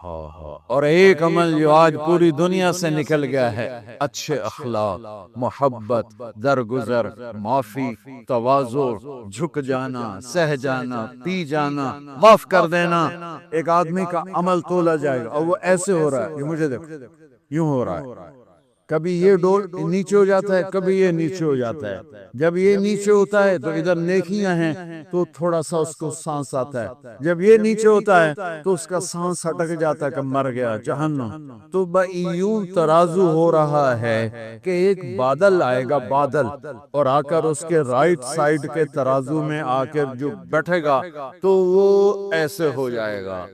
ہاں ہاں، اور ایک عمل جو آج پوری دنیا سے نکل گیا ہے، اچھے اخلاق، محبت، درگزر، معافی، تواضع، جھک جانا، سہ جانا، پی جانا، معاف کر دینا۔ ایک آدمی کا عمل تولا جائے گا اور وہ ایسے ہو رہا ہے، یہ مجھے دیکھو یوں ہو رہا ہے، کبھی یہ ڈول نیچے ہو جاتا ہے، کبھی یہ نیچے ہو جاتا ہے۔ جب یہ نیچے ہوتا ہے تو ادھر نیکیاں ہیں تو تھوڑا سا اس کو سانس آتا ہے، جب یہ نیچے ہوتا ہے تو اس کا سانس ہٹک جاتا ہے کہ مر گیا، جہنم۔ تو یوں ترازو ہو رہا ہے کہ ایک بادل آئے گا، بادل، اور آ کر اس کے رائٹ سائڈ کے ترازو میں آ کر جو بیٹھے گا تو وہ ایسے ہو جائے گا،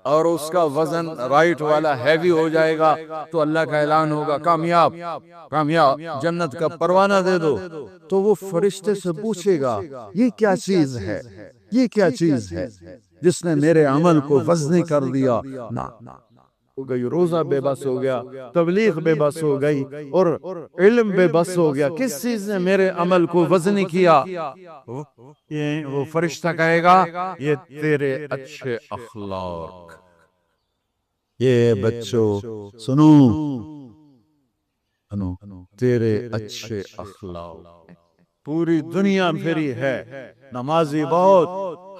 اور اس کا وزن رائٹ والا ہیوی ہو جائے گا، تو اللہ کا اعلان ہوگا کامیاب، کامیاب، جنت کا پروانہ دے دو۔ تو وہ فرشتے سے پوچھے گا یہ کیا چیز ہے، یہ کیا چیز ہے جس نے میرے عمل کو وزنی کر دیا؟ نہ ہو گئی، روزہ بے بس ہو گیا، تبلیغ بے بس ہو گئی، اور علم بے بس ہو گیا، کس چیز نے میرے عمل کو وزنی کیا؟ وہ فرشتہ کہے گا یہ تیرے اچھے اخلاق۔ یہ بچوں سنو، تیرے اچھے اخلاق۔ پوری دنیا پھری ہے، نمازی بہت،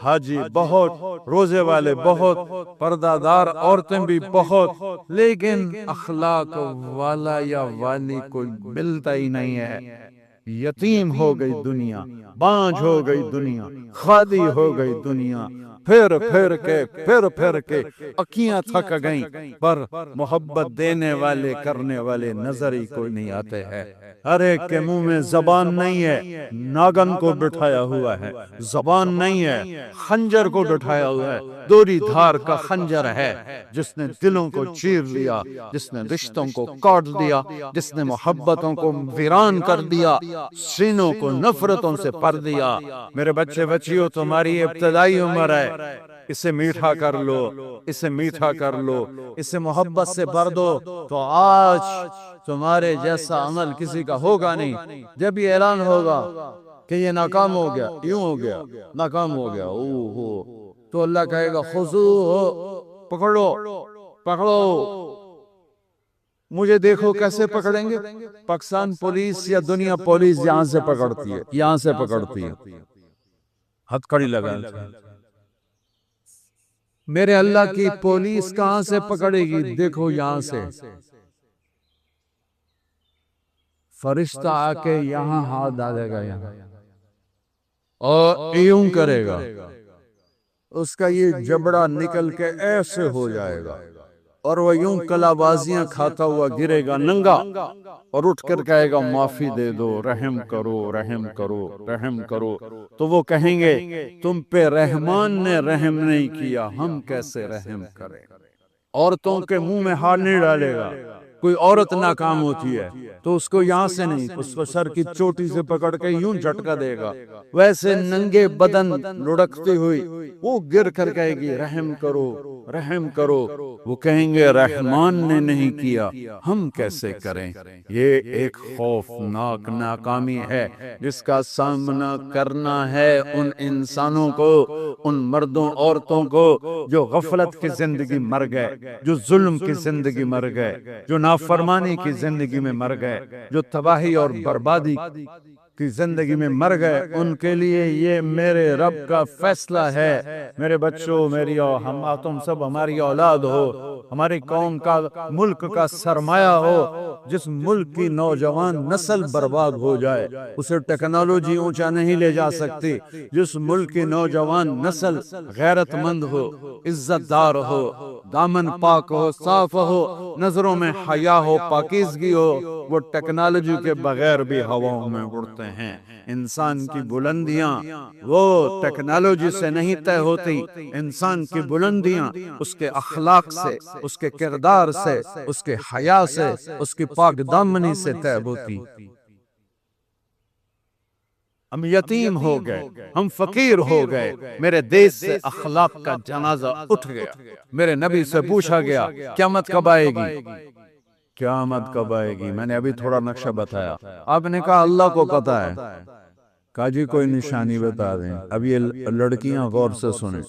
حاجی بہت، روزے والے بہت، پردہ دار عورتیں بھی بہت، لیکن اخلاق والا یا والی کوئی ملتا ہی نہیں ہے۔ یتیم ہو گئی دنیا، بانجھ ہو گئی دنیا، خالی ہو گئی دنیا، پھر کے اکیاں تھک گئیں، پر محبت دینے والے کرنے والے نظر ہی کوئی نہیں آتے ہیں۔ ہر ایک کے منہ میں زبان نہیں ہے، ناگن کو بٹھایا ہوا ہے، زبان نہیں ہے، خنجر کو بٹھایا ہوا ہے، دوری دھار کا خنجر ہے، جس نے دلوں کو چیر لیا، جس نے رشتوں کو کاٹ دیا، جس نے محبتوں کو ویران کر دیا، سینوں کو نفرتوں سے پر دیا۔ میرے بچے بچیوں، تمہاری ابتدائی عمر ہے، اسے میٹھا کر لو، اسے میٹھا کر لو، اسے محبت سے بھر دو، تو آج تمہارے جیسا عمل کسی کا ہوگا نہیں۔ جب یہ اعلان ہوگا کہ یہ ناکام ہو گیا، یوں ہو گیا، ناکام ہو گیا، تو اللہ کہے گا خذوہ، پکڑو، پکڑو، مجھے دیکھو کیسے پکڑیں گے۔ پاکستان پولیس یا دنیا پولیس یہاں سے پکڑتی ہے، یہاں سے پکڑتی ہے، ہتھکڑی لگا۔ میرے اللہ کی پولیس کہاں سے پکڑے گی؟ دیکھو یہاں سے، فرشتہ آ کے یہاں ہاتھ ڈالے گا، یہاں، اور یوں کرے گا، اس کا یہ جبڑا نکل کے ایسے ہو جائے گا، اور وہ یوں کلا بازیاں کھاتا ہوا گرے گا ننگا، اور اٹھ کر کہے گا معافی دے دو، رحم کرو، رحم کرو، رحم کرو۔ تو وہ کہیں گے تم پہ رحمان نے رحم نہیں کیا، ہم کیسے رحم کریں؟ عورتوں کے منہ میں ہاتھ نہیں ڈالے گا۔ کوئی عورت ناکام ہوتی ہے تو اس کو یہاں سے نہیں، اس کو سر کی چوٹی سے پکڑ کے یوں جھٹکا دے گا، ویسے ننگے بدن لڑکتی ہوئی وہ گر کر کہے گی رحم کرو، رحم کرو۔ وہ کہیں گے رحمان نے نہیں کیا، ہم کیسے کریں؟ یہ ایک خوفناک ناکامی ہے جس کا سامنا کرنا ہے ان انسانوں کو، ان مردوں عورتوں کو جو غفلت کی زندگی مر گئے، جو ظلم کی زندگی مر گئے، جو نافرمانی کی زندگی میں مر گئے، جو تباہی اور بربادی کی زندگی میں مر گئے۔ ان کے لیے یہ میرے رب کا فیصلہ ہے۔ میرے بچوں، تم سب ہماری اولاد ہو، ہماری قوم کا، ملک کا سرمایہ ہو۔ جس ملک کی نوجوان نسل برباد ہو جائے اسے ٹیکنالوجی اونچا نہیں لے جا سکتی۔ جس ملک کی نوجوان نسل غیرت مند ہو، عزت دار ہو، دامن پاک ہو، صاف ہو، نظروں میں حیا ہو، پاکیزگی ہو، وہ ٹیکنالوجی کے بغیر بھی ہواؤں میں اڑتے ہیں۔ انسان کی بلندیاں وہ ٹیکنالوجی سے نہیں طے ہوتی، انسان کی بلندیاں اس کے اخلاق سے، اس کے کردار سے، اس کے حیا سے، اس کی پاک دامنی سے طے ہوتی۔ ہم یتیم ہو گئے، ہم فقیر ہو گئے، میرے دیش سے اخلاق کا جنازہ اٹھ گیا۔ میرے نبی سے پوچھا گیا قیامت کب آئے گی؟ قیامت کب آئے گی؟ میں نے ابھی تھوڑا نقشہ بتایا، آپ نے کہا اللہ کو پتہ ہے۔ کہا جی کوئی نشانی بتا دیں۔ اب یہ لڑکیاں غور سے سنیں،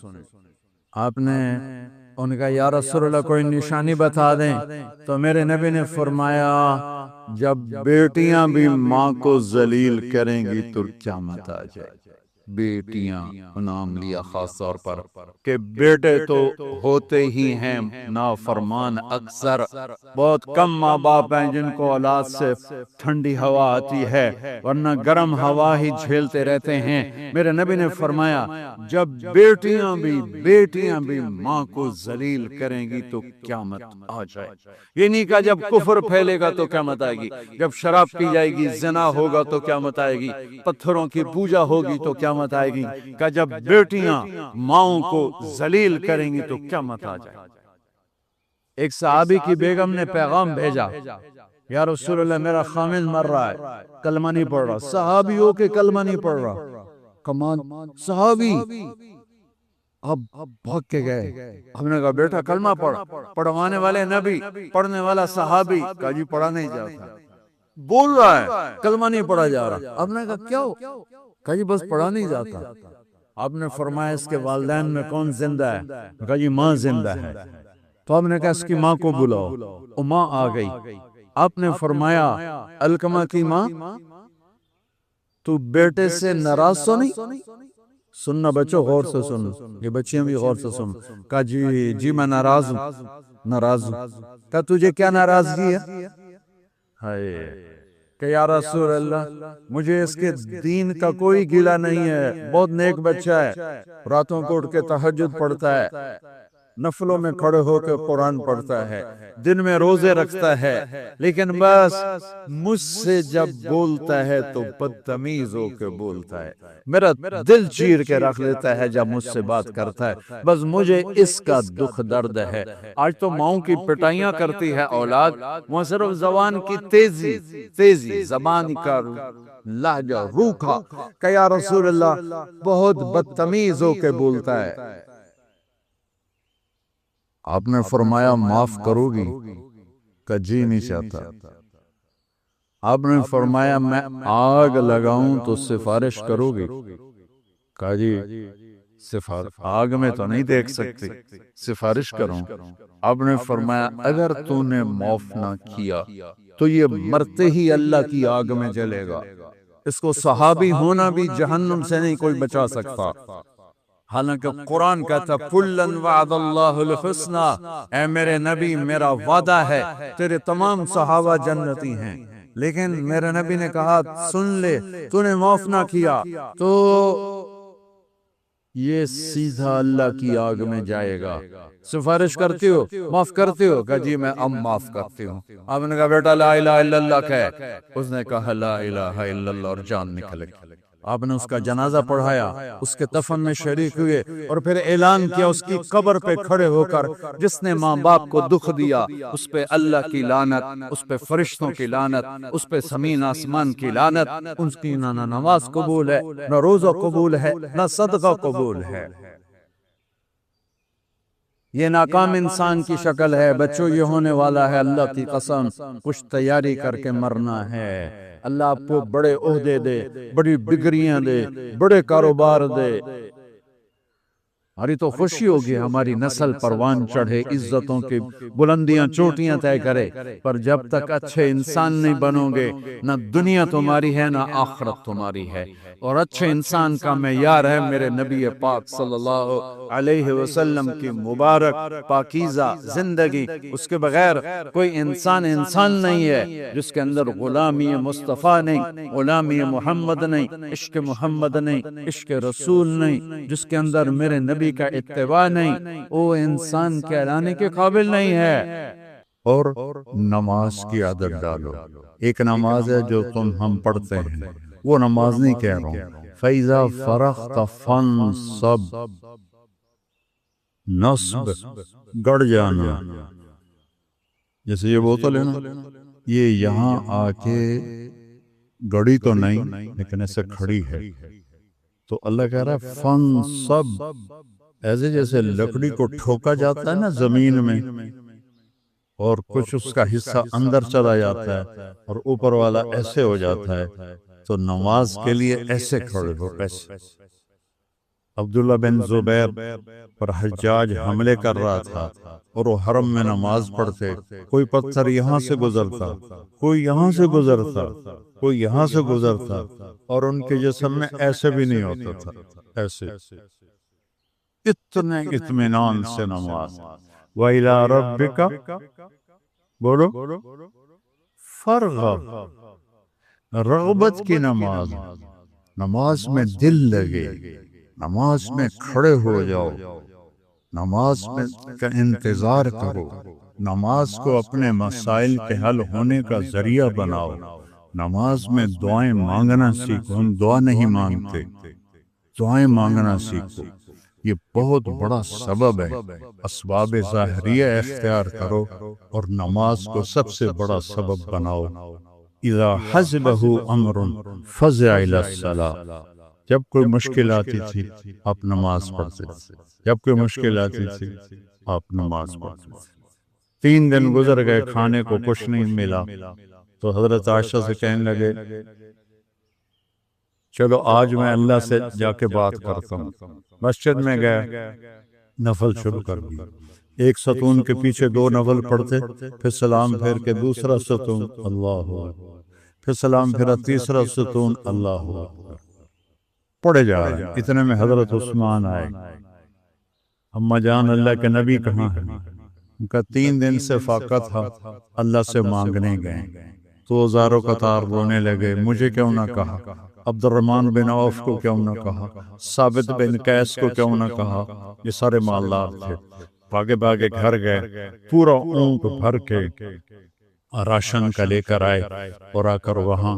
آپ نے ان کا یا رسول اللہ کوئی نشانی بتا دیں، تو میرے نبی نے فرمایا جب بیٹیاں بھی ماں کو ذلیل کریں گی تو قیامت آ جائے۔ بیٹیاں نام لیا خاص طور پر کہ بیٹے تو ہوتے ہی ہیں نافرمان، اکثر بہت کم ماں باپ ہیں جن کو اولاد سے ٹھنڈی ہوا آتی ہے، ورنہ گرم ہوا ہی جھیلتے رہتے ہیں۔ میرے نبی نے فرمایا جب بیٹیاں بھی ماں کو ذلیل کریں گی تو قیامت آ جائے۔ یہ نہیں کہا جب کفر پھیلے گا تو قیامت آئے گی، جب شراب پی جائے گی، زنا ہوگا تو قیامت آئے گی، پتھروں کی پوجا ہوگی تو قیامت آئے گی، کہ جب بیٹیاں ماؤں کو ذلیل کریں گی تو قیامت آ جائے۔ ایک صحابی کی بیگم نے پیغام بھیجا، یا رسول اللہ میرا خامد مر رہا ہے، کلمہ نہیں پڑھ رہا۔ صحابی ہو کے کلمہ نہیں پڑھ رہا، کمان صحابی۔ اب بھاگ کے گئے، ہم نے کہا بیٹا کلمہ پڑھ، پڑھوانے والے نبی، پڑھنے والا صحابی، کہا جی پڑھا نہیں جاتا، بول رہا ہے کلمہ نہیں پڑھا جا رہا۔ ہم نے کہا کیوں؟ کہا جی بس پڑھا نہیں جاتا۔ آپ نے فرمایا اس کے والدین میں کون زندہ ہے؟ کہا جی ماں زندہ ہے۔ تو آپ نے کہا اس کی ماں کو بلاؤ، وہ ماں آ گئی۔ آپ نے فرمایا علقمہ کی ماں تو بیٹے سے ناراض تو نہیں؟ سننا بچوں غور سے سنو، یہ بچیاں بھی غور سے سنو۔ کہا جی میں ناراض ہوں۔ کہا تجھے کیا ناراضگی ہے؟ کہ یا رسول اللہ مجھے اس کے دین کا کوئی گلہ نہیں ہے، بہت نیک بچہ ہے، راتوں کو اٹھ کے تہجد پڑھتا ہے، نفلوں میں کھڑے ہو کے قرآن پڑھتا ہے، دن میں روزے رکھتا ہے، لیکن بس مجھ سے جب بولتا ہے تو بدتمیز ہو کے بولتا ہے، میرا دل چیر کے رکھ لیتا ہے جب مجھ سے بات کرتا ہے، بس مجھے اس کا دکھ درد ہے۔ آج تو ماؤں کی پٹائیاں کرتی ہے اولاد، وہ صرف زبان کی تیزی، زبان کا لہجہ روکھا، کہ یا رسول اللہ بہت بدتمیز ہو کے بولتا ہے۔ آپ نے فرمایا معاف کرو گی؟ کہ جی نہیں چاہتا۔ آپ نے فرمایا میں آگ لگاؤں تو سفارش کرو گی؟ کہا جی آگ میں تو نہیں دیکھ سکتی، سفارش کروں؟ آپ نے فرمایا اگر تو نے معاف نہ کیا تو یہ مرتے ہی اللہ کی آگ میں جلے گا، اس کو صحابی ہونا بھی جہنم سے نہیں کوئی بچا سکتا۔ حالانکہ قرآن کہتا کُلًا وعد اللہ الحسنى، اے میرے نبی میرا وعدہ ہے تیرے تمام صحابہ جنتی ہیں، لیکن میرے نبی نے کہا سن لے تو نے معاف نہ کیا تو یہ سیدھا اللہ کی آگ میں جائے گا۔ سفارش کرتی ہو، معاف کرتی ہو؟ کہا جی میں اب معاف کرتی ہوں۔ آپ نے کہا بیٹا لا الہ الا اللہ کہے، اس نے کہا لا الہ الا اللہ اور جان نکل گئی۔ آپ نے اس کا جنازہ پڑھایا، اس کے دفن میں شریک ہوئے، اور پھر اعلان کیا اس کی قبر پہ کھڑے ہو کر جس نے ماں باپ کو دکھ دیا اس پہ اللہ کی لعنت، اس پہ فرشتوں کی لعنت، اس پہ زمین آسمان کی لعنت، اس کی نہ نماز قبول ہے، نہ روزہ قبول ہے، نہ صدقہ قبول ہے۔ یہ ناکام انسان کی شکل ہے۔ بچوں یہ ہونے والا ہے، اللہ کی قسم کچھ تیاری کر کے مرنا ہے۔ اللہ آپ کو بڑے عہدے دے، بڑی ڈگریاں دے، بڑے کاروبار دے، ہماری تو خوشی ہوگی ہماری نسل پروان چڑھے، عزتوں کی بلندیاں چوٹیاں طے کرے، پر جب تک اچھے انسان نہیں بنو گے نہ دنیا تمہاری ہے نہ آخرت تمہاری ہے۔ اور اچھے انسان کا معیار ہے میرے نبی پاک صلی اللہ علیہ وسلم کی مبارک پاکیزہ زندگی، اس کے بغیر کوئی انسان نہیں ہے جس کے اندر غلامی مصطفیٰ نہیں، غلامی محمد نہیں، عشق محمد نہیں، عشق رسول نہیں، جس کے اندر میرے نبی کا اتباع نہیں، وہ انسان کہلانے کے قابل نہیں ہے۔ اور نماز کی عادت ڈالو۔ ایک نماز ہے جو ہم پڑھتے ہیں، وہ نماز نہیں کہہ رہا ہوں۔ فَإِذَا فَرَغْتَ فَانْصَبْ، نصب گڑ جانا، جیسے یہ بوتل ہے نا، یہ یہاں آ کے گڑی تو نہیں لیکن ایسے کھڑی ہے، تو اللہ کہہ رہا ہے فَانْصَبْ، ایسے جیسے لکڑی کو ٹھوکا جاتا ہے نا زمین میں، اور کچھ اس کا حصہ اندر چلا جاتا ہے اور اوپر والا ایسے ہو جاتا ہے، تو نماز کے لیے ایسے کھڑے ہو، ایسے عبداللہ بن زبیر پر حجاج حملے کر رہا تھا اور وہ حرم میں نماز پڑھتے، کوئی پتھر یہاں سے گزرتا، کوئی یہاں سے گزرتا، کوئی یہاں سے گزرتا، اور ان کے جسم میں ایسے بھی نہیں ہوتا تھا، ایسے اتنے اطمینان سے نماز۔ وَإِلَىٰ رَبِّكَ بولو فَارْغَب، رغبت کی نماز، نماز میں دل لگے، نماز میں کھڑے ہو جاؤ، نماز میں کا انتظار کرو، نماز کو اپنے مسائل کے حل ہونے کا ذریعہ بناؤ، نماز میں دعائیں مانگنا سیکھو۔ ہم دعا نہیں مانگتے، دعائیں مانگنا سیکھو، یہ بہت بڑا سبب ہے۔ اسباب ظاہریہ اختیار کرو اور نماز کو سب سے بڑا سبب بناؤ۔ اذا حزبہ امر فزع الی الصلاۃ، جب کوئی مشکل آتی تھی آپ نماز پڑھتے تھے، جب کوئی مشکل آتی تھی آپ نماز پڑھتے تھے۔ 3 دن گزر گئے، کھانے کو کچھ نہیں ملا، تو حضرت عائشہ سے کہنے لگے چلو آج میں اللہ سے جا کے بات کرتا ہوں۔ مسجد میں گئے، نفل شروع کر دی، ایک ستون کے پیچھے 2 نفل پڑھتے، پھر سلام پھیر کے دوسرا ستون، اللہ اکبر، پھر سلام پھیرا تیسرا ستون، اللہ اکبر، پڑھے جا رہے ہیں۔ اتنے میں حضرت عثمان آئے، اما جان اللہ کے نبی کہاں ہیں؟ ان کا 3 دن سے فاقہ تھا، اللہ سے مانگنے گئے تو زاروں قطار رونے لگے، مجھے کیوں نہ کہا، عبد الرحمن بن عوف کو کیوں نہ کہا، ثابت بن قیس کو کیوں نہ کہا، یہ سارے مالدار تھے۔ بھاگے بھاگے گھر گئے، پورا اونٹ بھر کے راشن کا لے کر آئے، اور آ کر وہاں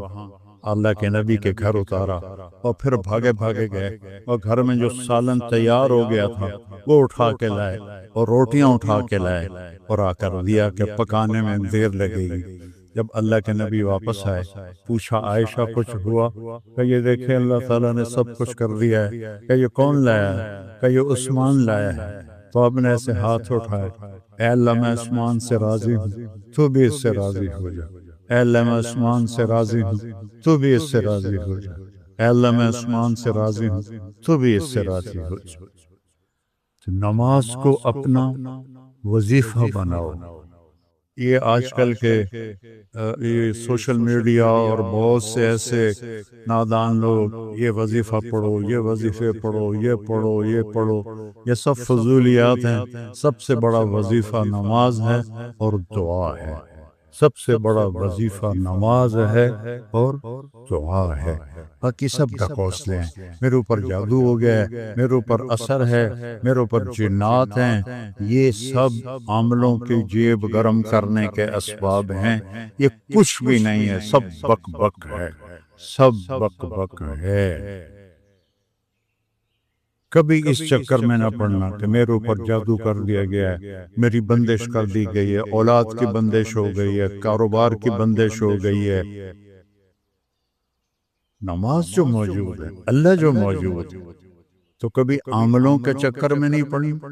اللہ کے نبی کے گھر اتارا، اور پھر بھاگے بھاگے گئے اور گھر میں جو سالن تیار ہو گیا تھا وہ اٹھا کے لائے، اور روٹیاں اٹھا کے لائے، اور آ کر دیا کہ پکانے میں دیر لگے گی۔ جب اللہ کے نبی واپس آئے، پوچھا عائشہ کچھ ہوا؟ کہ یہ دیکھیں اللہ تعالیٰ نے سب کچھ کر دیا ہے۔ کہ یہ کون لایا ہے؟ کہ یہ عثمان لایا ہے۔ تو اب نے ایسے ہاتھ اٹھائے، اے اللہ میں عثمان سے راضی ہوں، تو بھی اس سے راضی ہو جا۔ اے اللہ میں عثمان سے راضی ہوں، تو بھی اس سے راضی ہو جا۔ اے اللہ میں عثمان سے راضی ہوں، تو بھی اس سے راضی ہو جا۔ تو نماز کو اپنا وظیفہ بناؤ۔ یہ آج کل کے یہ سوشل میڈیا اور بہت سے ایسے نادان لوگ، یہ وظیفہ پڑھو، یہ وظیفے پڑھو، یہ پڑھو، یہ پڑھو، یہ سب فضولیات ہیں۔ سب سے بڑا وظیفہ نماز ہے اور دعا ہے، سب سے بڑا وظیفہ نماز ہے اور دعا ہے۔ باقی سب ڈھکوسلے ہیں، میرے اوپر جادو ہو گیا ہے، میرے اوپر اثر ہے، میرے اوپر جنات ہیں، یہ سب عاملوں کی جیب گرم کرنے کے اسباب ہیں۔ یہ کچھ بھی نہیں ہے، سب بک بک ہے، سب بک بک ہے۔ کبھی اس چکر میں نہ پڑنا کہ میرے اوپر جادو کر دیا گیا ہے، میری بندش کر دی گئی ہے، اولاد کی بندش ہو گئی ہے، کاروبار کی بندش ہو گئی ہے۔ نماز جو موجود ہے، اللہ جو موجود ہے، تو کبھی عاملوں کے چکر میں نہیں پڑنا۔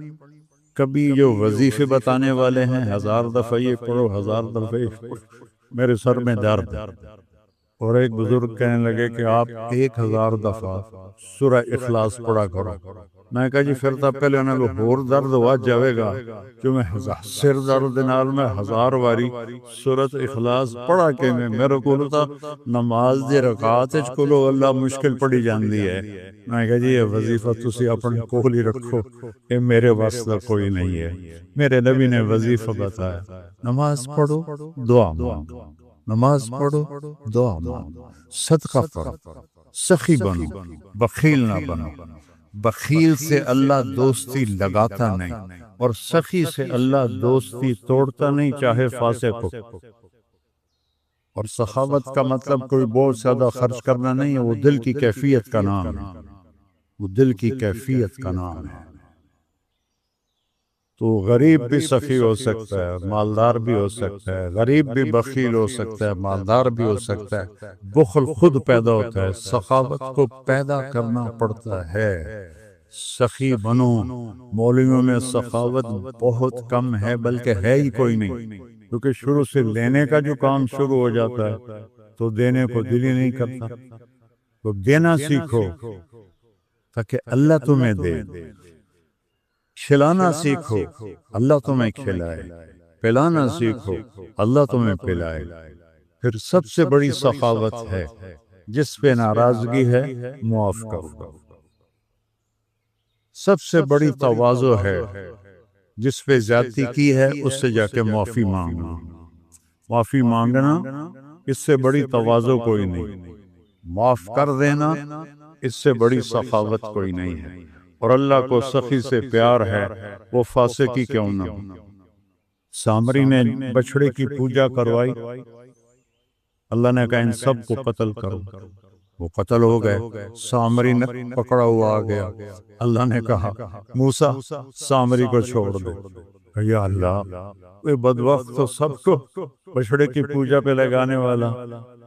کبھی جو وظیفے بتانے والے ہیں، 1000 دفعہ یہ پڑھو، 1000 دفعہ یہ پڑھو، میرے سر میں درد ہے۔ اور ایک بزرگ کہنے لگے کہ آپ 1000 دفعہ سورہ اخلاص پڑھا کرو۔ میں کہا جی پھر تو پہلے انہیں کو اور درد ہوا جاوے گا کہ میں سر درد نال میں 1000 واری سورۃ اخلاص پڑھا کے میرے کو تا نماز دی رکعت وچ کولو اللہ مشکل پڑی جاندی ہے۔ میں کہا جی یہ وظیفہ تسی اپنے کول ہی رکھو، یہ میرے واسطے کوئی نہیں ہے۔ میرے نبی نے وظیفہ بتایا، نماز پڑھو، دعا مانگو، نماز پڑھو، دعا مانگو، صدقہ پڑھو، سخی بنو، بخیل نہ بنو۔ بخیل سے اللہ دوستی لگاتا نہیں، اور سخی سے اللہ دوستی توڑتا نہیں، چاہے فاسق ہو۔ اور سخاوت کا مطلب کوئی بہت زیادہ خرچ کرنا نہیں ہے، وہ دل کی کیفیت کا نام ہے، وہ دل کی کیفیت کا نام ہے۔ تو غریب بھی سخی ہو سکتا ہے، مالدار بھی ہو سکتا ہے، غریب بھی بخیل ہو سکتا ہے، مالدار بھی ہو سکتا ہے۔ بخل خود پیدا ہوتا ہے، سخاوت کو پیدا کرنا پڑتا ہے۔ سخی بنو، مولویوں میں سخاوت بہت کم ہے، بلکہ ہے ہی کوئی نہیں، کیونکہ شروع سے لینے کا جو کام شروع ہو جاتا ہے تو دینے کو دل ہی نہیں کرتا۔ تو دینا سیکھو۔ تاکہ اللہ تمہیں دے. کھلانا سیکھو اللہ تمہیں کھلائے، پلانا سیکھو اللہ تمہیں پلائے. پھر سب سے بڑی سخاوت ہے جس پہ ناراضگی ہے معاف کرو. سب سے بڑی تواضع ہے جس پہ زیادتی کی ہے اس سے جا کے معافی مانگنا. معافی مانگنا اس سے بڑی تواضع کوئی نہیں. معاف کر دینا اس سے بڑی سخاوت کوئی نہیں ہے. اور اللہ کو سخی سے پیار ہے وہ فاسقی کیوں نہ ہو. سامری نے بچڑے کی پوجا کروائی، اللہ نے کہا ان سب کو قتل کرو. وہ قتل ہو گئے. سامری نے پکڑا ہوا آ گیا. اللہ نے کہا موسیٰ سامری کو چھوڑ دو. یا اللہ وہ بدبخت تو سب کو بچڑے کی پوجا پہ لگانے والا.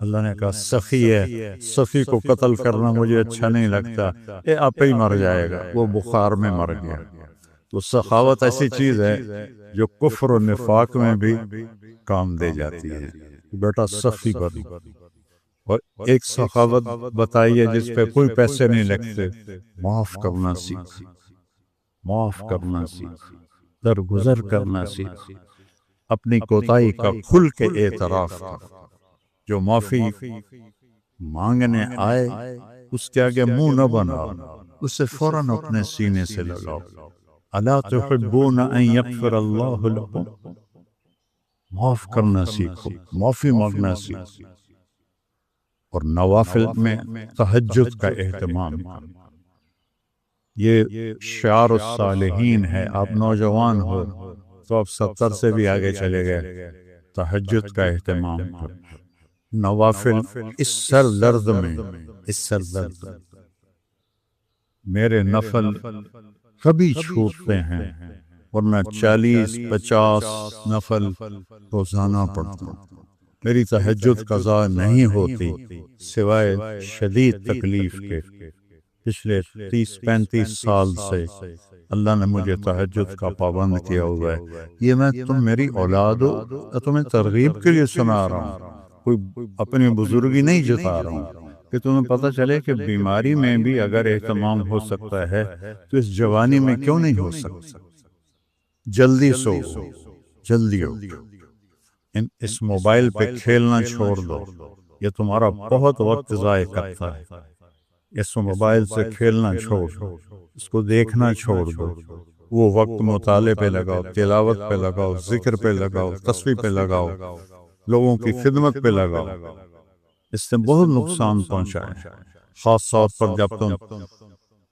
اللہ نے کہا سخی ہے، سخی کو قتل کرنا مجھے اچھا نہیں لگتا، یہ آپ ہی مر جائے گا. وہ بخار میں مر گیا. تو سخاوت ایسی چیز ہے جو کفر و نفاق میں بھی کام دے جاتی ہے. بیٹا سخی بنو. اور ایک سخاوت بتائیے جس پہ کوئی پیسے نہیں لگتے. معاف کرنا سیکھ، معاف کرنا سیکھ، درگزر کرنا سیکھ. اپنی کوتاہی کا کھل کے اعتراف کر. جو معافی مانگنے آئے اس کے آگے منہ نہ بناؤ، اسے فوراً اپنے سینے سے لگاؤ. الا تحبون ان یغفر اللہ لکم. معاف کرنا سیکھو، معافی مانگنا سیکھو. اور نوافل میں تہجد کا اہتمام. یہ شعار الصالحین ہے. آپ نوجوان ہو تو آپ 70 سے بھی آگے چلے گئے. تہجد کا اہتمام کرو. نوافل اس سر درد میں، اس سر درد میرے نفل کبھی چھوٹتے ہیں ورنہ 40-50 نفل روزانہ پڑھتا ہوں. میری تہجد قضا نہیں ہوتی سوائے شدید تکلیف کے. پچھلے 30-35 سال سے اللہ نے مجھے تہجد کا پابند کیا ہوا ہے. یہ میں تم میری اولاد ہو، تمہیں ترغیب کے لیے سنا رہا ہوں، کوئی اپنی بزرگی نہیں جتا رہا ہوں، کہ تمہیں پتہ چلے کہ بیماری میں بھی اگر اہتمام ہو سکتا ہے تو اس جوانی میں کیوں نہیں ہو سکتا. جلدی سو، جلدی ہو. اس موبائل پہ کھیلنا چھوڑ دو، یہ تمہارا بہت وقت ضائع کرتا ہے. اس موبائل سے کھیلنا چھوڑ دو، اس کو دیکھنا چھوڑ دو. وہ وقت مطالعے پہ لگاؤ، تلاوت پہ لگاؤ، ذکر پہ لگاؤ، تسبیح پہ لگاؤ، لوگوں کی خدمت پہ لگاؤ. اس سے بہت نقصان پہنچا ہے. خاص طور پر جب تم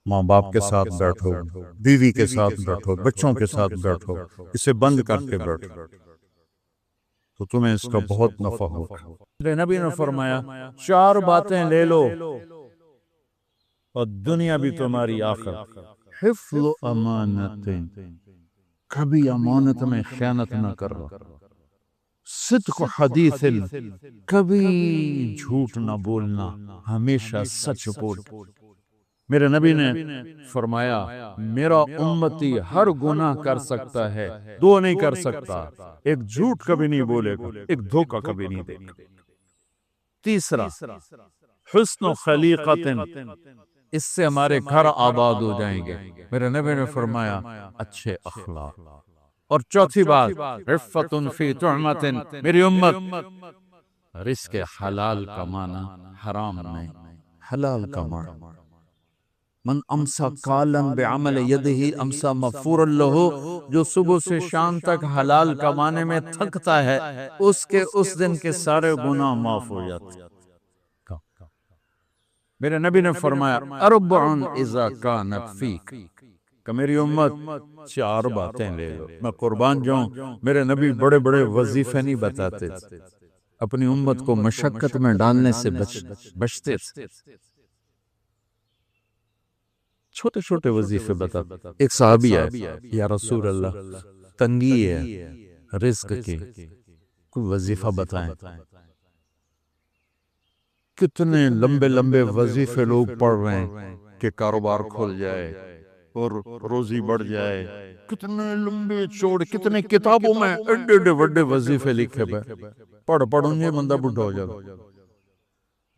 ماں باپ کے ساتھ بیٹھو، بیوی کے ساتھ بیٹھو، بچوں کے ساتھ بیٹھو، اسے بند کر کے بیٹھو تو تمہیں اس کا بہت نفع ہوگا. نبی نے فرمایا 4 باتیں لے لو اور دنیا بھی تمہاری آخر. حفظ امانت، کبھی امانت میں خیانت نہ کرو. صدق حدیث، کبھی جھوٹ نہ بولنا، ہمیشہ سچ بول. میرے نبی نے فرمایا میرا امتی ہر گناہ کر سکتا ہے، 2 نہیں کر سکتا. ایک جھوٹ کبھی نہیں بولے گا، ایک دھوکہ کبھی نہیں دے گا. تیسرا حسن خلیقت، اس سے ہمارے گھر آباد ہو جائیں گے. میرے نبی نے فرمایا اچھے اخلاق. اور چوتھی بات عفت فی طعمت، میری امت رزق حلال کمانا، حرام نہیں، حلال کمانا. من امسا کالن بعمل یدہ امسا مغفورا لہ، جو صبح سے شام تک حلال کمانے میں تھکتا ہے اس کے اس دن کے سارے گناہ معاف ہو جاتے. میرے نبی نے فرمایا اربع اذا کانت فیک، کہ میری امت 4 باتیں لے لو. میں قربان جاؤں میرے نبی بڑے بڑے وظیفے نہیں بتاتے تھے، اپنی امت کو مشقت میں ڈالنے سے بچتے تھے. چھوٹے چھوٹے وظیفے بتاتے. ایک صحابی آئے، یا رسول اللہ تنگی ہے رزق کی، کوئی وظیفہ بتائیں. کتنے لمبے لمبے وظیفے لوگ پڑھ رہے ہیں کہ کاروبار کھل جائے اور روزی بڑھ جائے. کتنے لمبے چوڑے، کتنے کتابوں میں ایڈے ایڈے وڈے وظیفے لکھے پہ، پڑھ انجے بندہ بڈھا ہو جاتا.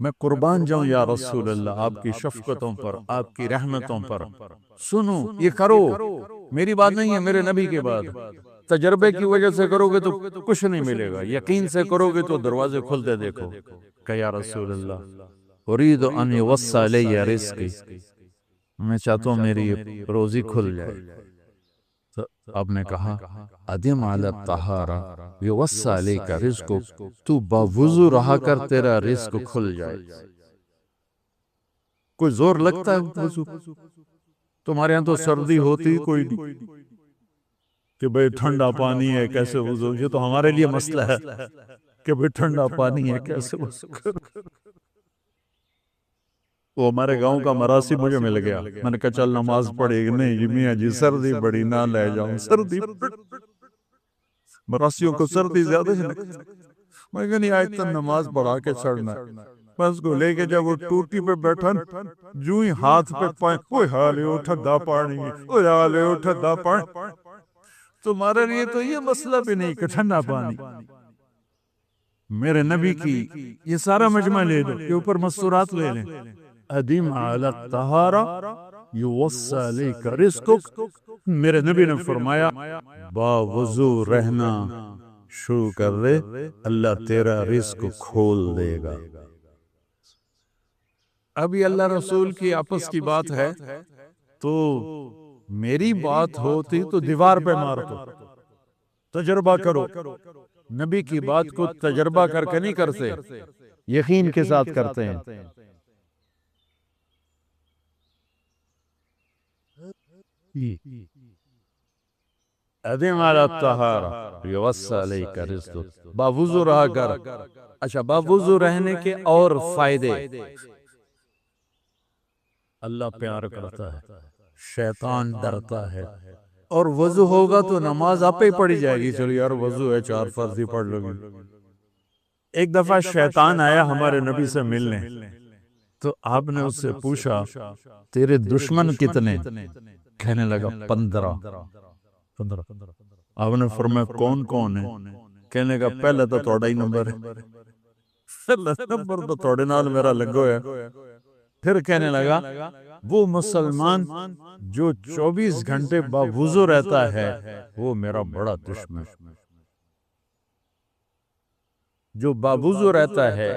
میں قربان جاؤں یا رسول اللہ آپ کی شفقتوں پر، آپ کی رحمتوں پر. سنو، یہ کرو، میری بات نہیں ہے، میرے نبی کی بات. تجربے کی وجہ سے کرو گے تو کچھ نہیں ملے گا، یقین سے کرو گے تو دروازے کھلتے دیکھو. کہ یا رسول اللہ اريد ان يوسع لي رزقي، میں چاہتا ہوں میری روزی کھل جائے. تو آپ نے کہا ادم علی الطہارہ یوسع لیک رزقک، تو باوضو رہا کر تیرا رزق کھل جائے. کوئی زور لگتا ہے وضو؟ تمہارے یہاں تو سردی ہوتی کوئی نہیں کہ بھئی ٹھنڈا پانی ہے کیسے وضو. یہ تو ہمارے لیے مسئلہ ہے کہ بھئی ٹھنڈا پانی ہے کیسے وضو. وہ ہمارے گاؤں کا مراسی مجھے مل گیا، میں نے کہا چل نماز پڑھے گی. نہیں جی میاں جی سردی بڑی، نہ لے جاؤں سردی. مراسیوں کو سردی زیادہ ہے. میں کہا نہیں آج تک نماز پڑھا کے چڑھنا. بس کو لے کے جب وہ ٹوٹی پہ بیٹھا جو ہی ہاتھ پہ پائیں، اوہ حالے اٹھا دا پانی، اوہ حالے اٹھا دا پانی. تمہارے لیے تو یہ مسئلہ بھی نہیں کہ ٹھنڈا پانی. میرے نبی کی یہ سارا مجمع لے لو، یہ اوپر مستورات لے لیں. ادیم علی الطہارہ یوسع لیک رزقک، میرے نبی نے فرمایا باوضو رہنا شروع کر دے، اللہ تیرا رزق کھول دے گا. ابھی اللہ رسول کی آپس کی بات ہے تو میری بات ہوتی تو دیوار پہ مارتو. تجربہ کرو، نبی کی بات کو تجربہ کر کے نہیں کرتے، یقین کے ساتھ کرتے ہیں. ادم علی الطہارہ یوسع لیک رزقک، باوضو رہا کر. اچھا، باوضو رہنے کے اور فائدے. اللہ پیار کرتا ہے، شیطان ڈرتا ہے. اور وضو ہوگا تو نماز آپ ہی پڑھی جائے گی. چلو یار وضو ہے 4 فرض ہی پڑھ لو گی. ایک دفعہ شیطان آیا ہمارے نبی سے ملنے، تو آپ نے اس سے پوچھا تیرے دشمن کتنے؟ کہنے لگا 15. آپ نے فرمایا کون کون ہے؟ کہنے لگا پہلے تو توڑا ہی نمبر ہے، پہلا نمبر تو توڑے نال میرا لگو ہے. پھر کہنے لگا وہ مسلمان جو 24 گھنٹے باوضو رہتا ہے وہ میرا بڑا دشمن. جو باوضو رہتا ہے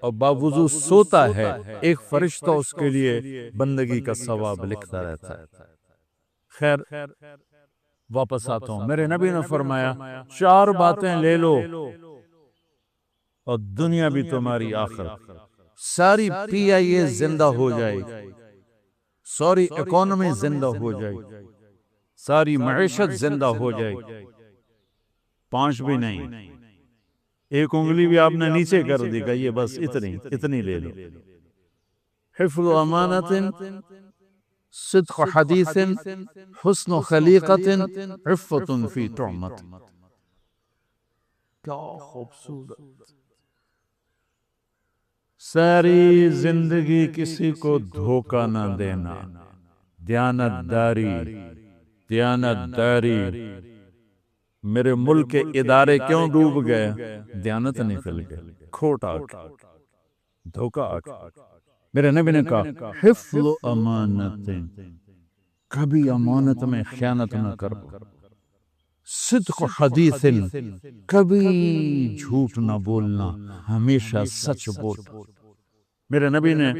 اور باوضو سوتا ہے، ایک فرشتہ اس کے لیے بندگی کا ثواب لکھتا رہتا ہے. خیر واپس آتا ہوں. میرے نبی نے فرمایا 4 باتیں لے لو اور دنیا بھی تمہاری آخرت. ساری پی آئی اے زندہ ہو جائے گی، ساری اکانومی زندہ ہو جائے گی، ساری معیشت زندہ ہو جائے گی. 5 بھی نہیں، ایک انگلی بھی آپ نے نیچے کر دی گا. یہ بس اتنی لے لو. حفظ امانت، صدق حدیث، حسن خلیقت، عفت فی طعمت. کیا خوبصورت. ساری زندگی کسی کو دھوکہ نہ دینا، دیانت داری. میرے ملک کے ادارے کیوں ڈوب گئے؟ دیانت نہیں پھیل گئے، کھوٹ آ گئی، دھوکہ آ گیا. میرے نبی نے کہا حفظ امانت، کبھی امانت میں خیانت نہ کرو. صدق حدیث، کبھی جھوٹ نہ بولنا، ہمیشہ سچ بول. میرے نبی نے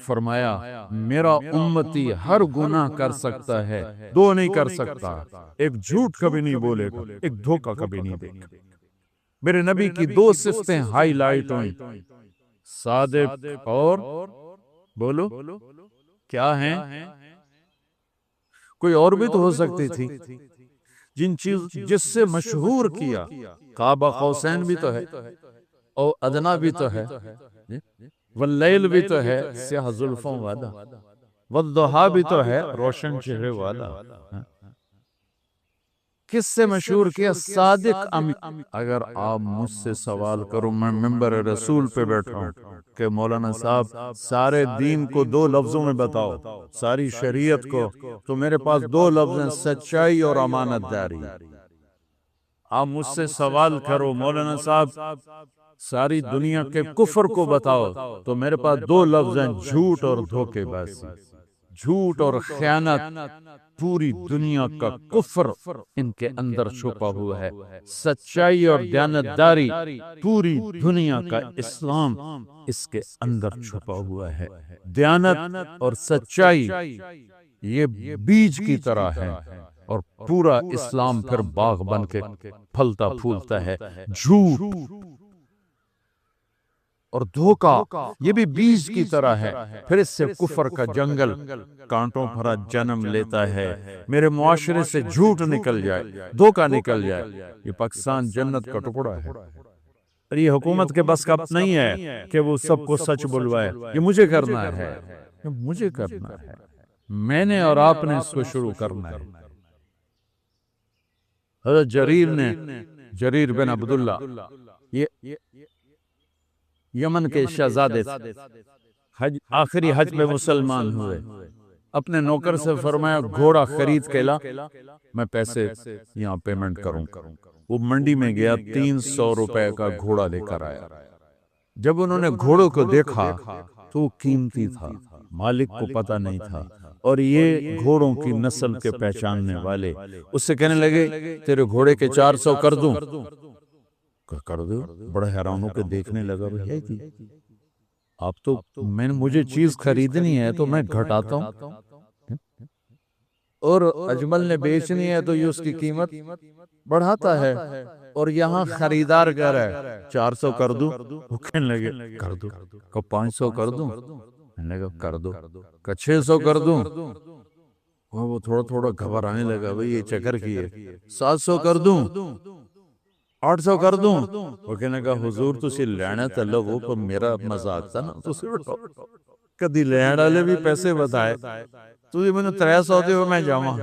فرمایا میرا امتی ہر گناہ کر سکتا ہے، 2 نہیں کر سکتا. ایک جھوٹ کبھی نہیں بولے گا، ایک دھوکہ کبھی نہیں دے گا. میرے نبی کی 2 صفتیں ہائی لائٹ ہوئیں، صادق اور بولو کیا ہیں؟ کوئی اور بھی تو ہو سکتی تھی. جس سے مشہور کیا، قاب قوسین بھی تو ہے، اور ادنا بھی تو ہے، واللیل بھی تو ہے سیاہ زلفوں والا، والضحیٰ بھی تو ہے روشن چہرے والا. کس سے مشہور کیا؟ صادق امین. اگر آپ مجھ سے سوال کرو، میں منبر رسول پہ بیٹھا ہوں کہ مولانا صاحب سارے دین کو 2 لفظوں میں بتاؤ، ساری شریعت کو، تو میرے پاس 2 لفظ ہیں، سچائی اور امانت داری. آپ مجھ سے سوال کرو مولانا صاحب ساری دنیا کے کفر کو بتاؤ تو میرے پاس دو لفظ ہیں، جھوٹ اور دھوکے بازی، جھوٹ اور خیانت۔ پوری دنیا کا کفر ان کے اندر چھپا ہوا ہے، سچائی اور دیانتداری پوری دنیا کا اسلام اس کے اندر چھپا ہوا ہے۔ دیانت اور سچائی یہ بیج کی طرح ہے اور پورا اسلام پھر باغ بن کے پھلتا پھولتا ہے۔ جھوٹ اور دھوکا یہ بھی بیج کی طرح ہے، پھر اس سے کفر کا جنگل کانٹوں بھرا جنم لیتا ہے۔ میرے معاشرے سے جھوٹ نکل جائے، دھوکا نکل جائے، یہ پاکستان جنت کا ٹکڑا ہے۔ اور یہ حکومت کے بس کا نہیں ہے کہ وہ سب کو سچ بلوائے، یہ مجھے کرنا ہے، یہ مجھے کرنا ہے، میں نے اور آپ نے اس کو شروع کرنا ہے۔ حضرت جریر بن عبداللہ یہ یمن کے شہزادے تھے، آخری حج میں مسلمان ہوئے، اپنے نوکر سے فرمایا گھوڑا خرید کے لا، میں پیسے یہاں پیمنٹ کروں۔ وہ منڈی میں گیا، 300 روپے کا گھوڑا لے کر آیا۔ جب انہوں نے گھوڑوں کو دیکھا تو وہ قیمتی تھا، مالک کو پتہ نہیں تھا، اور یہ گھوڑوں کی نسل کے پہچاننے والے اس سے کہنے لگے تیرے گھوڑے کے 400 کر دوں؟ کر دو۔ بڑا حیرانوں کے دیکھنے لگا، بھئی کی آپ تو مجھے چیز خریدنی ہے تو میں گھٹاتا ہوں، اور اجمل نے بیچنی ہے تو یہ اس کی قیمت بڑھاتا ہے، اور یہاں خریدار کہہ رہا ہے 400 کر دوں؟ وہ کہنے لگے کر دو۔ کہ 500 کر دوں؟ کہنے لگا کر دو۔ کہ 600 کر دوں؟ وہ تھوڑا تھوڑا گھبرانے لگا، بھئی یہ چکر کی ہے۔ 700 کر دوں؟ 800 کر دوں؟ وہ کہنے لگا حضور تسی لینا تا لو، پر میرا مزاق تھا نا، تسی بٹھو کدی لینا والے بھی پیسے بتائے، تسی میں نے 300 دے ہو میں جاواں،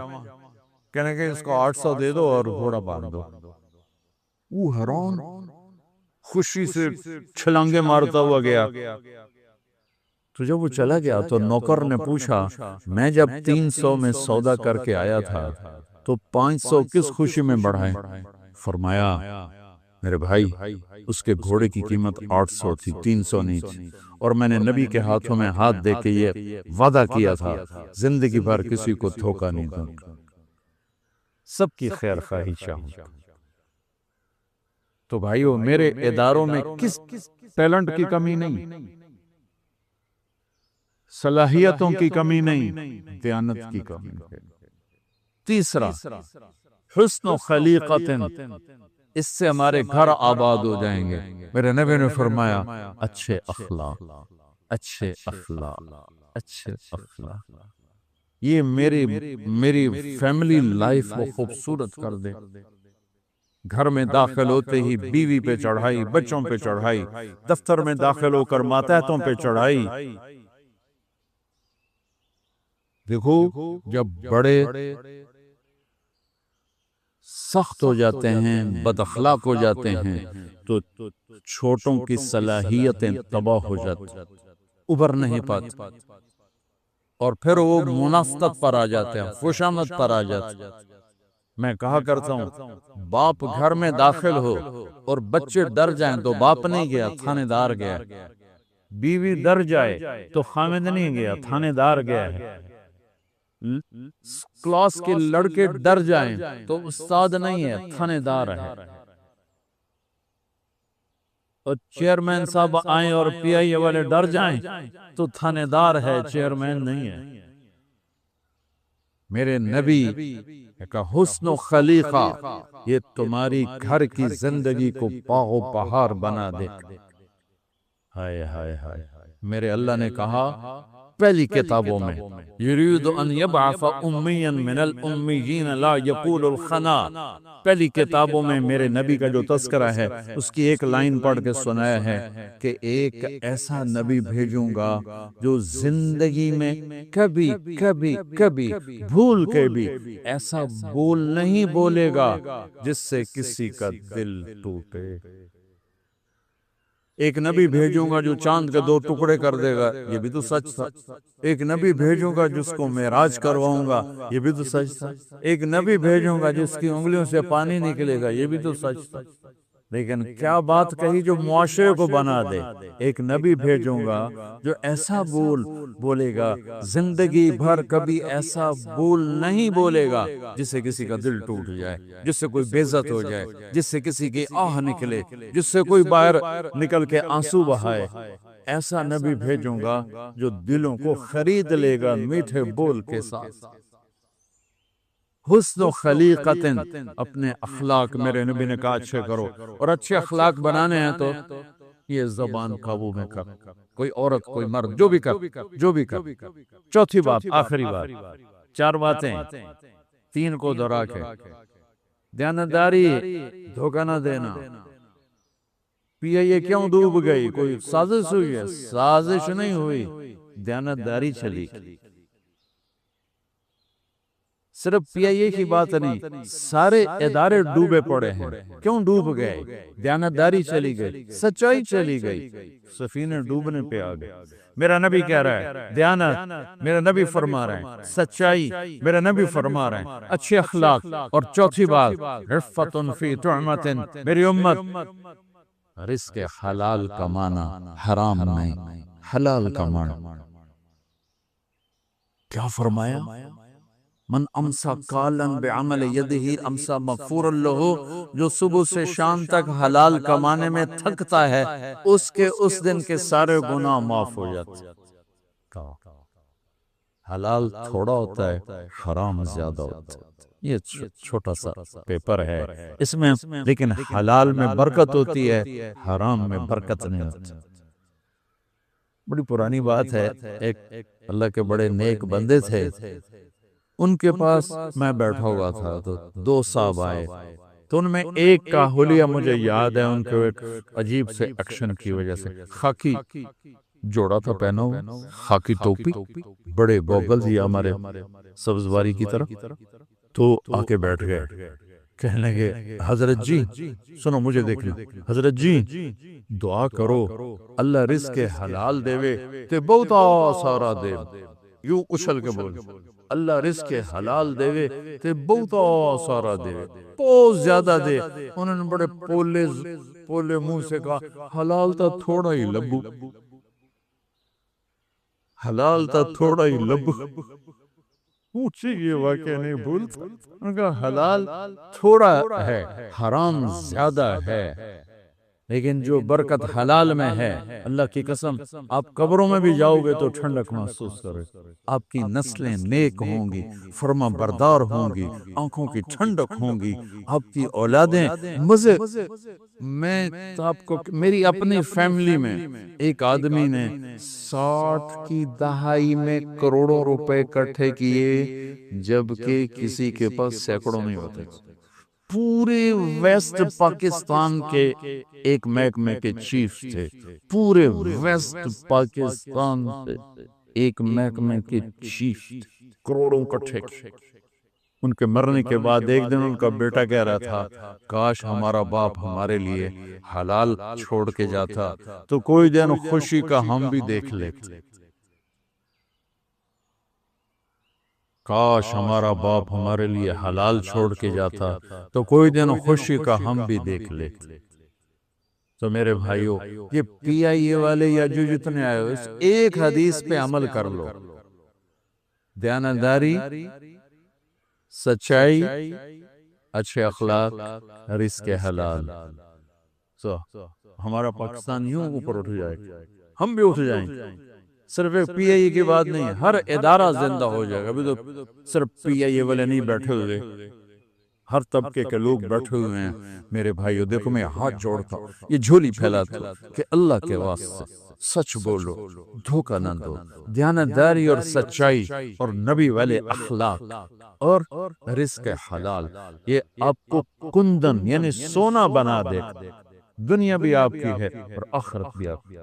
کہنے کہ اس کو 800 دے دو اور گھوڑا باندھ دو۔ وہ حیران خوشی سے چھلانگے مارتا ہوا گیا۔ تو جب وہ چلا گیا تو نوکر نے پوچھا میں جب 300 میں سودا کر کے آیا تھا تو 500 کس خوشی میں بڑھائے؟ فرمایا میرے بھائی اس کے گھوڑے کی قیمت 800 تھی، 300 نہیں تھی، اور میں نے نبی کے ہاتھوں میں ہاتھ دے کے یہ وعدہ کیا تھا زندگی بھر کسی کو دھوکا نہیں دوں، سب کی خیر خواہی چاہوں۔ تو بھائیو میرے اداروں میں کس ٹیلنٹ کی کمی نہیں، صلاحیتوں کی کمی نہیں، دیانت کی کمی ہے۔ تیسرا حسن و خلیقت، اس سے ہمارے گھر آباد ہو جائیں گے۔ میرے نبی نے فرمایا اچھے اخلاق، اچھے اخلاق، اچھے اخلاق، یہ میری فیملی لائف کو خوبصورت کر دے۔ گھر میں داخل ہوتے ہی بیوی پہ چڑھائی، بچوں پہ چڑھائی، دفتر میں داخل ہو کر ماتحتوں پہ چڑھائی۔ دیکھو جب بڑے سخت ہو جاتے ہیں، بد اخلاق ہو جاتے ہیں، تو چھوٹوں کی صلاحیتیں تباہ ہو جاتی، ابھر نہیں پاتی، اور پھر وہ منافقت پر آ جاتے ہیں، خوشامد پر آ جاتے ہیں۔ میں کہا کرتا ہوں باپ گھر میں داخل ہو اور بچے ڈر جائیں تو باپ نہیں گیا، تھانے دار گیا، بیوی ڈر جائے تو خامد نہیں گیا، تھانے دار گیا ہے، کلاس کے لڑکے ڈر جائیں تو استاد نہیں ہے، تھانے دار ہے، اور چیئرمین صاحب آئیں اور پی آئی اے والے ڈر جائیں تو تھانے دار ہے، چیئرمین نہیں ہے۔ میرے نبی کا حسن و خلیقہ یہ تمہاری گھر کی زندگی کو باغ و بہار بنا دے۔ ہائے ہائے ہائے، میرے اللہ نے کہا پہلی کتابوں میں یرید ان یبعث امیا من الامیین لا یقول الخنا، پہلی کتابوں میں میرے نبی کا جو تذکرہ ہے اس کی ایک لائن پڑھ کے سنایا ہے کہ ایک ایسا نبی بھیجوں گا جو زندگی میں کبھی کبھی کبھی بھول کے بھی ایسا بول نہیں بولے گا جس سے کسی کا دل ٹوٹے۔ ایک نبی بھیجوں گا جو چاند کے 2 ٹکڑے کر دے گا، یہ بھی تو سچ تھا۔ ایک نبی بھیجوں گا جس کو معراج کرواؤں گا، یہ بھی تو سچ تھا۔ ایک نبی بھیجوں گا جس کی انگلیوں سے پانی نکلے گا، یہ بھی تو سچ تھا۔ لیکن کیا بات کہی جو معاشرے کو بنا دے۔ ایک نبی بھیجوں گا جو ایسا بولے گا، زندگی بھر کبھی ایسا بول نہیں بولے گا جس سے کسی کا دل ٹوٹ جائے، جس سے کوئی بے عزت ہو جائے، جس سے کسی کی آہ نکلے، جس سے کوئی باہر نکل کے آنسو بہائے۔ ایسا نبی بھیجوں گا جو دلوں کو خرید لے گا میٹھے بول کے ساتھ۔ حسن و خلیقت، اپنے اخلاق میرے نبی نے کہا اچھے کرو، اور اچھے اخلاق بنانے ہیں تو یہ زبان قابو میں کر، کوئی عورت کوئی مرد جو بھی کر۔ چوتھی بات، آخری بات، 4 باتیں 3 کو دہرا کے، دیانتداری، دھوکہ نہ دینا۔ پی آئی اے کیوں ڈوب گئی؟ کوئی سازش ہوئی ہے؟ سازش نہیں ہوئی، دیانتداری چلی۔ صرف پی آئی اے کی بات نہیں، سارے ادارے ڈوبے پڑے ہیں۔ کیوں ڈوب گئے؟ دیانتداری چلی گئی، سچائی چلی گئی، سفینے ڈوبنے پہ آ گئے۔ میرا نبی کہہ رہا ہے دیانت، میرا نبی فرما رہے ہیں سچائی، میرا نبی فرما رہے ہیں اچھے اخلاق، اور چوتھی بات عفت فی طعمت، میری امت رزق حلال کمانا، حرام نہیں، حلال کمانا۔ کیا فرمایا؟ من امسا کالن بعمل یدہ امسا مغفورا لہ، جو صبح سے شام تک حلال کمانے میں تھکتا ہے اس کے اس دن کے سارے گناہ معاف ہو جاتے ہیں۔ حلال تھوڑا ہوتا ہے، حرام زیادہ ہوتا ہے۔ یہ چھوٹا سا پیپر ہے اس میں، لیکن حلال میں برکت ہوتی ہے، حرام میں برکت نہیں ہوتی۔ بڑی پرانی بات ہے، ایک اللہ کے بڑے نیک بندے تھے، ان کے پاس میں بیٹھا ہوا تھا تو 2 صاحب آئے، تو ان میں ایک کا حلیہ مجھے یاد ہے، ان کے ایک عجیب سے ایکشن کی وجہ سے، خاکی جوڑا تھا پہنا ہوا، خاکی ٹوپی، بڑے گوگلز یہ ہمارے سبزواری کی طرح، تو آ کے بیٹھ گئے، کہنے لگے حضرت جی سنو مجھے دیکھنا، حضرت جی دعا کرو اللہ رزق حلال دے تے بہت سارا دے، یوں اچھل کے بول، اللہ رزق حلال دے تے بہت سارا دے، بہت زیادہ دے۔ انہوں نے بڑے پولے منہ سے کہا حلال تا تھوڑا ہی لبو، حلال تا تھوڑا ہی لبو۔ اونچی یہ واقعہ نہیں بھولتا، انہوں نے کہا حلال تھوڑا ہے، حرام زیادہ ہے، لیکن جو برکت حلال میں ہے، اللہ کی قسم آپ قبروں میں بھی جاؤ گے تو ٹھنڈک محسوس کرے، آپ کی نسلیں نیک ہوں گی، فرما بردار ہوں گی، آنکھوں کی ٹھنڈک ہوں گی، آپ کی اولادیں مزے۔ میں آپ کو میری اپنی فیملی میں ایک آدمی نے 60 کی دہائی میں کروڑوں روپے اکٹھے کیے، جبکہ کسی کے پاس سینکڑوں نہیں ہوتے۔ پورے ویسٹ پاکستان کے ایک محکمے کے چیف تھے، پورے ویسٹ پاکستان سے ایک محکمے کے چیف تھے، کروڑوں اکٹھے۔ ان کے مرنے کے بعد ایک دن ان کا بیٹا کہہ رہا تھا کاش ہمارا باپ ہمارے لیے حلال چھوڑ کے جاتا تو کوئی دن خوشی کا ہم بھی دیکھ لیتے، کاش ہمارا باپ ہمارے لیے حلال چھوڑ کے جاتا تو کوئی دن خوشی کا ہم بھی دیکھ لیتے۔ تو میرے بھائیوں، یہ پی آئی اے والے یا جو جتنے آئے ہو، اس ایک حدیث پہ عمل کر لو، دیانتداری، سچائی، اچھے اخلاق، رزق حلال، تو ہمارا پاکستان یوں اوپر اٹھ جائے، ہم بھی اٹھ جائیں۔ صرف ایک پی آئی اے کی بات نہیں، ہر ادارہ زندہ ہو جائے گا۔ ابھی تو صرف پی آئی اے والے نہیں بیٹھے ہوئے، ہر طبقے کے لوگ بیٹھے ہوئے ہیں۔ میرے بھائیو دیکھو، میں ہاتھ جوڑتا ہوں، یہ جھولی پھیلاتا ہوں کہ اللہ کے واسطے سچ بولو، دھوکہ نہ دو، دیانتداری اور سچائی اور نبی والے اخلاق اور رزق حلال، یہ آپ کو کندن یعنی سونا بنا دے، دنیا بھی آپ کی ہے اور آخرت بھی آپ کی۔